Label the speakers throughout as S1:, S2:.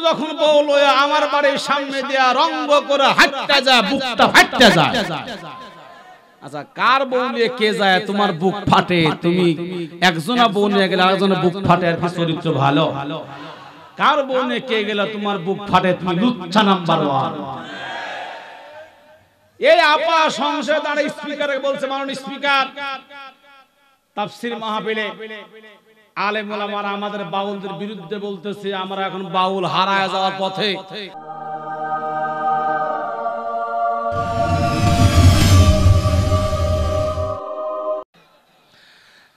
S1: যখন বউ লয়ে আমার বাড়ির সামনে দিয়া রঙ্গ করে হাঁটতে যায়, বুকটা ফাটতে যায়। আচ্ছা, কার বউ নিয়ে কে যায় তোমার বুক ফাটে? তুমি একজনা বউ নিয়ে গেলে আরেকজনের বুক ফাটে, আর কি চরিত্র ভালো? কার বউ নিয়ে কে গেলে তোমার বুক ফাটে, তুমি লুচ্ছা নাম্বার 1। এই আপা সংসদে দাঁড়িয়ে স্পিকারে বলছে, মাননীয় স্পিকার, তাফসীর মাহফিলে আলেম ওলামারা আমাদের বাউলদের বিরুদ্ধে বলতেছে আমরা এখন বাউল হারায় যাওয়ার পথে।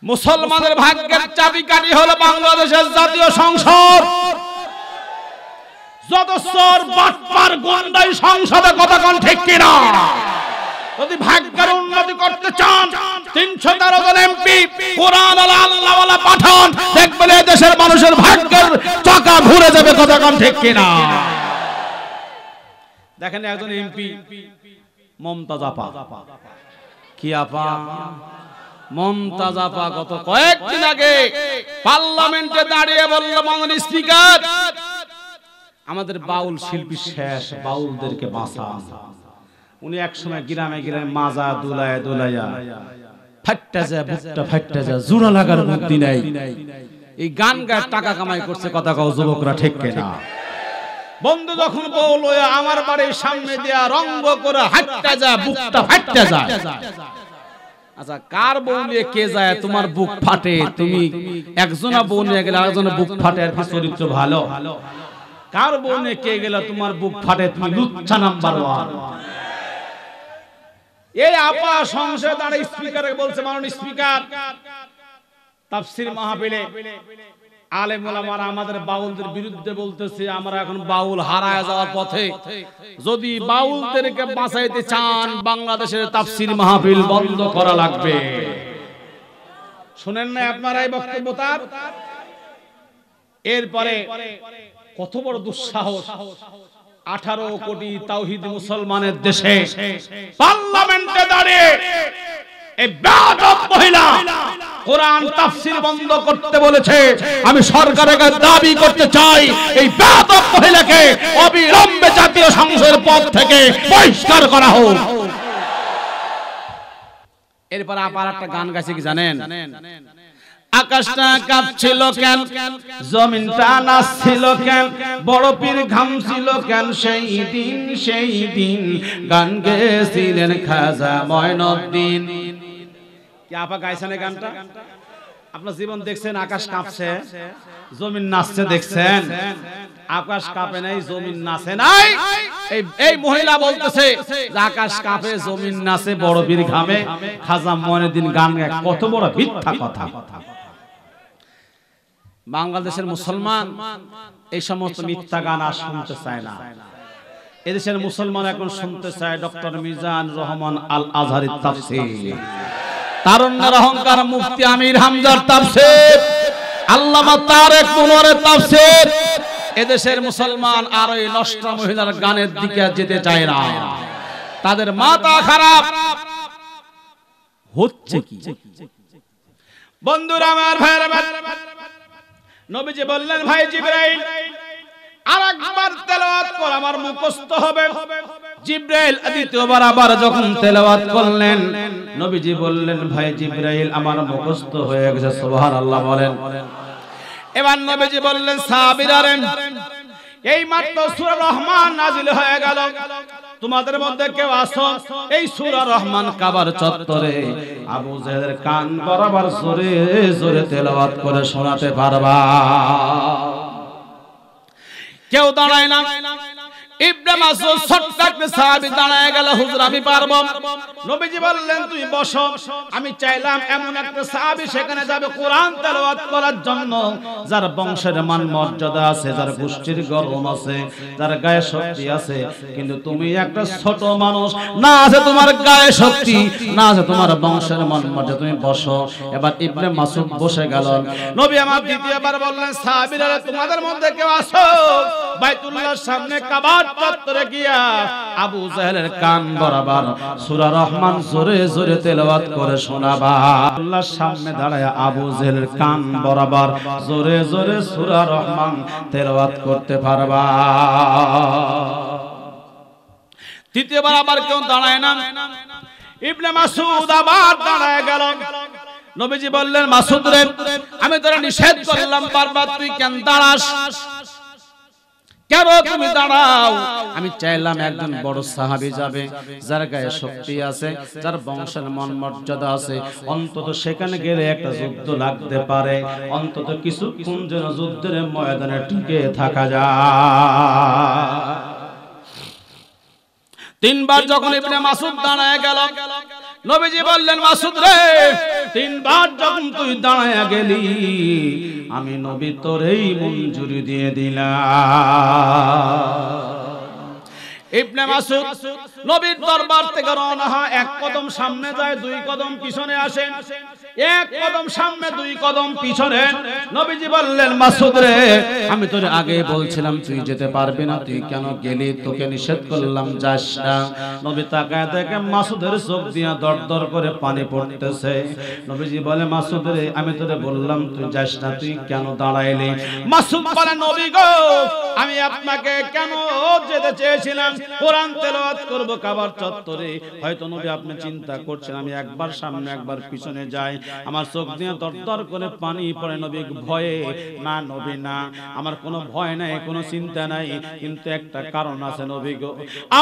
S1: মুসলমানের ভাগ্যের চাবিকাঠি হলো বাংলাদেশের জাতীয় সংসদ। যত চোর বাটপার গুন্ডাই সংসদে কথা কোন ঠিক কিনা? যদি ভাগ্যের উন্নতি করতে চান 313 জন এমপি কোরআন ওয়ালা আল্লাহ ওয়ালা পাঠান, দেখবেন এই দেশের মানুষের ভাগ্যের চাকা ঘুরে যাবে, কথা কোন ঠিক কিনা? দেখেন একজন এমপি মমতাজ আপা, কি আপা? মমতাজ আপা গত কয়েকদিন আগে পার্লামেন্টে দাঁড়িয়ে বলল, মাননীয় স্পিকার, আমাদের বাউল শিল্পী শেষ, বাউলদেরকে বাঁচান। উনি একসময় গ্রামে গ্রামে মাজা দুলায়া দুলায়া ফাটটা যায়, বুকটা ফাটটা যায়, জোড়া লাগার বুদ্ধি নাই, এই গান গায় টাকা কামাই করছে, কথা কও যুবকরা ঠিক কিনা? বন্ধু যখন বউ লয়ে আমার বাড়ির সামনে দিয়া রঙ্গ করে হাঁটতে যায়, বুকটা ফাটতে যায়। আচ্ছা, কার বউ নিয়ে কে যায় তোমার বুক ফাটে? তুমি একজনা বউ নিয়ে গেলে আরেকজনের বুক ফাটে, আর কি চরিত্র ভালো? কার বউ নিয়ে কে গেলে তোমার বুক ফাটে, তুমি লুচ্ছা নাম্বার 1। এই আপা সংসদে দাঁড়িয়ে স্পিকারে বলছে, মাননীয় স্পিকার, তাফসীর মাহফিলে আলেম ওলামারা আমাদের বাউলদের বিরুদ্ধে বলতেছে আমরা এখন বাউল হারায় যাওয়ার পথে। যদি বাউলদেরকে বাঁচাইতে চান বাংলাদেশের তাফসীর মাহফিল বন্ধ করা লাগবে। শুনেন না আপনারা এই বক্তব্য তার? এরপরে কত বড় দুঃসাহস! 18 কোটি তাওহীদ মুসলমানের দেশে পার্লামেন্টে দাঁড়িয়ে এই বেয়াদব মহিলা কোরআন তাফসীর বন্ধ করতে বলেছে। আমি সরকারের কাছে দাবি করতে চাই, এই বেয়াদব মহিলাকে অবিলম্বে জাতীয় সংসদের পদ থেকে বহিষ্কার করা হোক। এরপর আবার একটা গান গাইছে, কি জানেন? আকাশটা কাঁপছিল কেন, জমিনটা নাচছিল কেন, বড় পীর ঘামছিল কেন, সেই দিন গান গেয়েছিলেন খাজা মঈনুদ্দিন। কি আপা গাইছেন এই গানটা? আপনার জীবন দেখছেন আকাশ কাঁপছে, জমিন নাচছে দেখছেন? আকাশ কাঁপে নাই, জমিন নাচে নাই। এই মহিলা বলতেছে যে আকাশ কাঁপে, জমিন নাচে, বড় পীর ঘামে, খাজা মঈনুদ্দিন গান গায়। কত বড় মিথ্যা কথা! বাংলাদেশের মুসলমান এই সমস্ত মিথ্যা গান আর শুনতে চায় না। এদেশের মুসলমান এখন শুনতে চায় ডক্টর মিজান রহমান আল আজহারীর তাফসীর, তারুণ্যের অহংকার মুফতি আমির হামজার তাফসীর, আল্লামা তারেক মুনওয়ারের তাফসীর। এদেশের মুসলমান আর ওই নষ্ট মহিলার গানের দিকে যেতে চায় না। তাদের মাথা খারাপ হচ্ছে কি? বন্ধুরা আমার, ভাইরা, নবীজি বললেন, ভাই জিবরাইল আরেকবার তেলাওয়াত কর, আমার মুখস্থ হবে। জিবরাইল দ্বিতীয়বার আবার যখন তেলাওয়াত করলেন, নবীজি বললেন, ভাই জিবরাইল আমার মুখস্থ হয়ে গেছে, সুবহানাল্লাহ বলেন। এবার নবীজি বললেন, সাহাবীরা, এই মাত্র সূরা রহমান নাজিল হয়ে গেল, তোমাদের মধ্যে কেউ আসো এই সূরা রহমান কাবার চত্বরে আবু জাহেলের কান বরাবর জোরে জোরে তেলাওয়াত করে শোনাতে পারবা? কেউ দাঁড়ায় না। ইবনে মাসউদ ছোট্ট একটা সাহাবী দাঁড়ায় গেল, হুজুর আমি পারবো। নবীজি বললেন, তুই বসো। আমি চাইলাম এমন একটা সাহাবী সেখানে যাবে কোরআন তেলাওয়াত করার জন্য, যার বংশের মান মর্যাদা আছে, যার গোষ্ঠীর গর্ব আছে, যার গায়ে শক্তি আছে। কিন্তু তুমি একটা ছোট মানুষ, না আছে তোমার গায়ে শক্তি, না আছে তোমার বংশের মান মর্যাদা, তুমি বসো। এবার ইবনে মাসউদ বসে গেল। নবী আমার দ্বিতীয়বার বললেন, সাহাবীরা তোমাদের মধ্যে কেউ আসো বাইতুল্লাহর সামনে কাবার চত্বরে গিয়া আবু জাহেলের কান বরাবর সূরা রহমান জোরে জোরে তেলাওয়াত করে শোনাবা। আল্লাহর সামনে দাঁড়ায় আবু জাহেলের কান বরাবর জোরে জোরে সূরা রহমান তেলাওয়াত করতে পারবা। তৃতীয়বার আবার কেউ দাঁড়ায় না, ইবনে মাসউদ আবার দাঁড়ায় গেল। নবীজি বললেন, মাসউদ রে, আমি তোরে নিষেধ করলাম বারবার, তুই কেন দাঁড়াস? কেন তুমি দাঁড়াও? আমি চাইলাম একজন বড় সাহাবী যাবে, যার গায়ে শক্তি আছে, যার বংশের মান মর্যাদা আছে, অন্তত সেখানে গেলে একটা যুদ্ধ লাগতে পারে, অন্তত কিছুক্ষণ যেন যুদ্ধের ময়দানে টিকে থাকা যায়। তিনবার যখন ইবনে মাসউদ দাঁড়ায় গেল, নবীজি বললেন, মাসউদ রে, তিনবার যখন তুই দাঁড়ায় গেলি, আমি নবী তোরেই মঞ্জুরি দিয়ে দিলাম। ইবনে মাসউদ নবীর দরবার থেকে রওনা হয়, এক কদম সামনে যায়, দুই কদম পিছনে আসে, এক কদম সামনে দুই কদম পিছনে। নবীজি বললেন, মাসউদ রে, আমি তোরে আগে বলছিলাম তুই যেতে পারবি না, তুই কেন গেলি? তোকে নিষেধ করলাম যাস না। নবী তাকায় দেখে মাসউদের চোখ দিয়া দর দর করে পানি পড়তেছে। নবীজি বলে, মাসউদ রে, আমি তোরে বললাম তুই যাস না, তুই কেন দাঁড়াইলি? মাসউদ বলে, নবী গো, আমি আপনাকে কেন যেতে চেয়েছিলাম, কোরআন তেলাওয়াত করব কাবার চত্বরে। হয়তো নবী আপনি চিন্তা করছেন আমি একবার সামনে একবার পিছনে যাই, আমার চোখ দিয়ে দরদর করে পানি পড়ে। নবী ভয়ে, না নবী না, আমার কোনো ভয় নাই, কোনো চিন্তা নাই, কিন্তু একটা কারণ আছে নবী গো,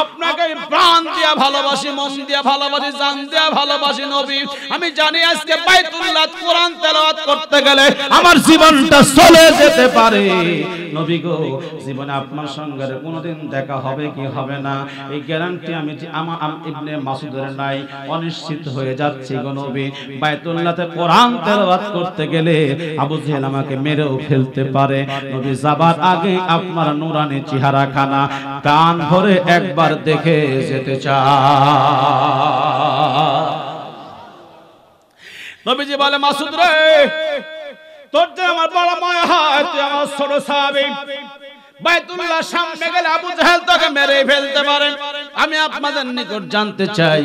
S1: আপনাকে প্রাণ দিয়া ভালোবাসি, মন দিয়া ভালোবাসি, জান দিয়া ভালোবাসি নবী। আমি জানি আজকে বাইতুল্লাহ কোরআন তেলাওয়াত করতে গেলে আমার জীবনটা চলে যেতে পারে। নবী গো, জীবনে আপনার সঙ্গে কোনোদিন দেখা হবে কি হবে না, এই গ্যারান্টি আমি ইবনে মাসউদের নাই, অনিশ্চিত হয়ে যাচ্ছে গো নবী। বাইতুল্লাহতে কোরআন তেলাওয়াত করতে গেলে আবু জাহেল আমাকে মেরেও ফেলতে পারে। নবী যাবার আগে আপনার নূরানি চেহারাখানা কান ভরে একবার দেখে যেতে চাই। নবীজি বলে, মাসউদ রে, তোর যে আমার বড় মায়া হয়, তুই আমার ছোট সাহাবী, বাইতুল্লাহ সামনে গেলে আবু জাহেল তোকে মেরে ফেলতে পারে। আমি আপনাদের নিকট জানতে চাই,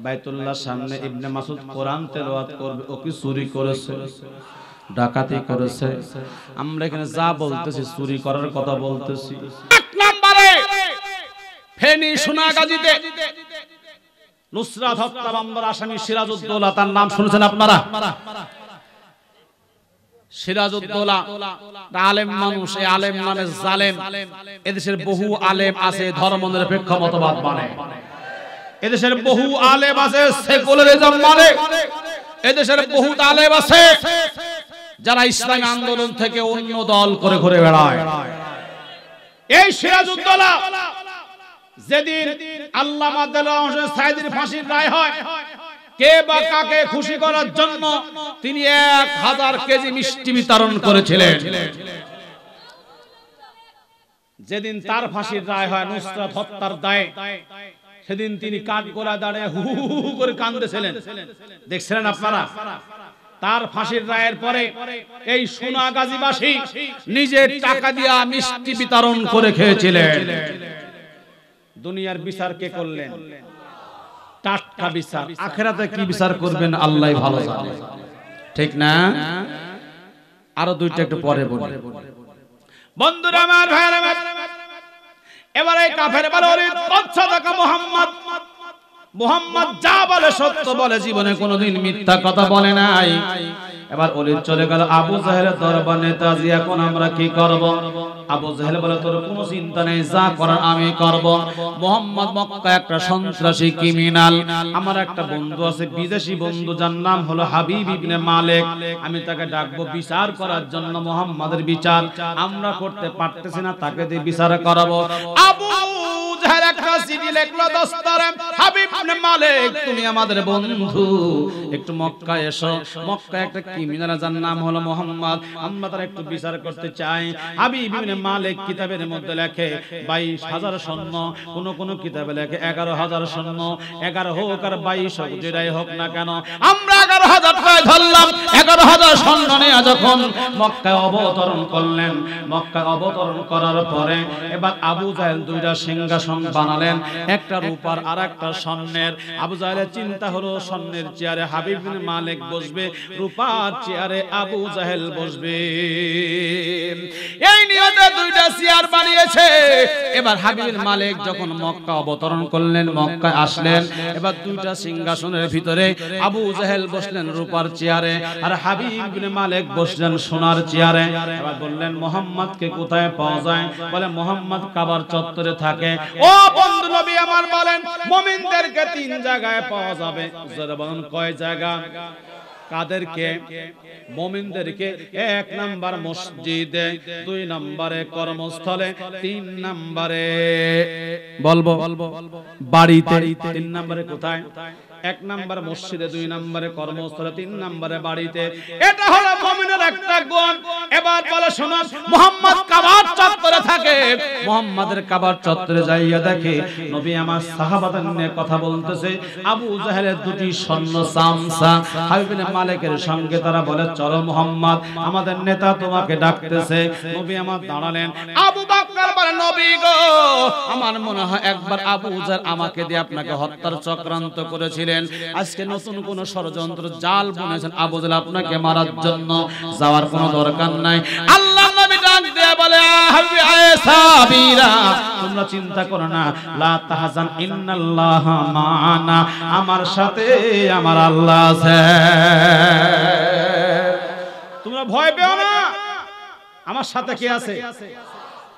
S1: বাইতুল্লাহ সামনে ইবনে মাসউদ কোরআন তেলাওয়াত করবে, ও কি চুরি করেছে, ডাকাতি করেছে? আমরা এখানে যা বলতেছি চুরি করার কথা বলতেছি। এক নম্বরে ফেনী সোনাগাজীতে নুসরাত হত্যা মামলার আসামি সিরাজউদ্দৌলা, তার নাম শুনেছেন আপনারা? সিরাজউদ্দৌলা আলেম মানুষ, এই আলেম মানে জালেম। এদেশের বহু আলেম আছে ধর্ম নিরপেক্ষ মতবাদ মানে, এদেশের বহু আলেম আছে সেকুলারিজম মানে, এদেশের বহু আলেম আছে যারা ইসলামী আন্দোলন থেকে অন্য দল করে ঘুরে বেড়ায়। এই সিরাজউদ্দৌলা যেদিন আল্লামা দেলোয়ার হোসেন সাঈদীর ফাঁসির রায় হয়, কে বা কাকে খুশি করার জন্য তিনি 1000 কেজি মিষ্টি বিতরণ করেছিলেন। যেদিন তার ফাঁসির রায় হয় নুসরাত হত্যার দায়ে, সেদিন তিনি কাঠগোলায় দাঁড়িয়ে হু হু হু করে কাঁদতেছিলেন, দেখছিলেন আপনারা? তার ফাঁসির রায়ের পরে এই সোনাগাজীবাসী নিজের টাকা দিয়া মিষ্টি বিতরণ করে খেয়েছিলেন। দুনিয়ার বিচার কে করলেন? টাটকা বিচার। আখিরাতে কি বিচার করবেন আল্লাহই ভালো জানে, ঠিক না? আরো দুইটা একটু পরে বলি। বন্ধুরা আমার, ভাইরা আমার, এবারে কাফের বলে পচ্ছাদকা মুহাম্মদ যা বলে সত্য বলে, জীবনে কোনোদিন মিথ্যা কথা বলে নাই। এবার ওলিদ চলে গেল আবু জাহেলের দরবার নেতাজি, এখন আমরা কি করব? আবু জাহেল বলে, তোর কোনো চিন্তা নেই, যা করার আমি করব। মুহাম্মদ মক্কা একটা সন্ত্রাসী ক্রিমিনাল, আমার একটা বন্ধু আছে বিদেশি বন্ধু, যার নাম হলো হাবিব ইবনে মালিক, আমি তাকে ডাকবো বিচার করার জন্য। মুহাম্মাদের বিচার আমরা করতে পারতেছি না, তাকে দিয়ে বিচার করাবো। আবু জাহেল একটা চিঠি লিখলো দস্তরে, হাবিব ইবনে মালিক তুমি আমাদের বন্ধু, একটু মক্কায় এসো। মক্কায় একটা ক্রিমিনাল যার নাম হলো মুহাম্মদ, আমরা তার একটু বিচার করতে চাই। হাবিব ইবনে মালিক কিতাবের মধ্যে লেখে 22,000 সৈন্য, কোন কিতাবে লেখে 11,000 সৈন্য। 11 হোক আর 22 হোক, যেটাই হোক না কেন, আমরা 11,000 11,000 টাকা ধরলাম। 11,000 সৈন্য নিয়ে যখন মক্কায় অবতরণ করলেন, মক্কায় অবতরণ করার পরে এবার আবু জাহেল দুইটা সিংহাসন বানালেন, একটা রূপার আর একটা স্বর্ণের। আবু জাহেলের চিন্তা হলো স্বর্ণের চেয়ারে হাবিব বিন মালিক বসবে, রূপার চেয়ারে আবু জাহেল বসবে। এই নিয়তে দুইটা চেয়ার বানিয়েছে। এবার হাবিব বিন মালিক যখন মক্কা অবতরণ করলেন, মক্কায় আসলেন, এবার দুইটা সিংহাসনের ভিতরে আবু জাহেল বসলেন রূপার চেয়ারে, আর হাবিব বিন মালিক বসলেন সোনার চেয়ারে। এবার বললেন মুহাম্মদকে কোথায় পাওয়া যায়? বলে মুহাম্মদ কাবার চত্বরে থাকে। ও বন্ধু নবী আমার বলেন মুমিনদেরকে 3 জায়গায় পাওয়া যাবে। যারা বলেন কয় জায়গা? কাদেরকে? মুমিনদেরকে 1 নাম্বার মসজিদে, 2 নম্বরে কর্মস্থলে, 3 নম্বরে বলবো বাড়িতে। 3 নম্বরে কোথায়? 1 নাম্বার মসজিদে, 2 নম্বরে কর্মস্থলে, 3 নম্বরে বাড়িতে। এটা হলো মুমিনের একটা গুণ। এবার বলে শুনুন, মুহাম্মদ কাবার চত্বরে থাকে। মুহাম্মাদের কাবার চত্বরে যাইয়া দেখে নবী আমার সাহাবাদের নিয়ে কথা বলতেছে। আবু জাহেলের 2টি স্বর্ণ চামচা হাবিব বিন মালিকের সঙ্গে তারা বলে চলো মুহাম্মদ, আমাদের নেতা তোমাকে ডাকতেছে। নবী আমার দাঁড়ালেন। আবু বকর বলে নবী গো, আমার মনে হয় একবার আবু জাহেল আমাকে দিয়ে আপনাকে হত্যার চক্রান্ত করেছিলেন। আজকে নতুন কোন ষড়যন্ত্র জাল বুনেছেন আবু জাহেল আপনাকে মারার জন্য। যাওয়ার কোনো দরকার নাই। আল্লাহর নবী ডাক দিয়ে বলে হাবিবি আয়েশাবিরা, তোমরা চিন্তা করো না, লা তাহজান ইন্নাল্লাহা মা'ানা, আমার সাথে আমার আল্লাহ আছে। তোমরা ভয় পেও না, আমার সাথে কে আছে?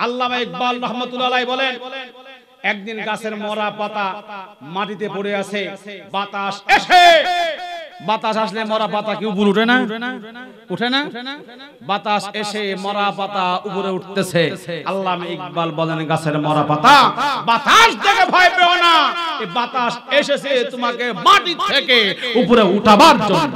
S1: আল্লামা ইকবাল রাহমাতুল্লাহ আলাইহি বলেন একদিন গাছের মরা পাতা মাটিতে পড়ে আছে, বাতাস এসে, বাতাস আসলে মরা পাতা কি উপরে ওঠে না? ওঠে না? বাতাস এসে মরা পাতা উপরে উঠতেছে। আল্লামা ইকবাল বলেন গাছের মরা পাতা, বাতাস দেখে ভয় পেও না, এই বাতাস এসেছে তোমাকে মাটি থেকে উপরে উঠাবার জন্য।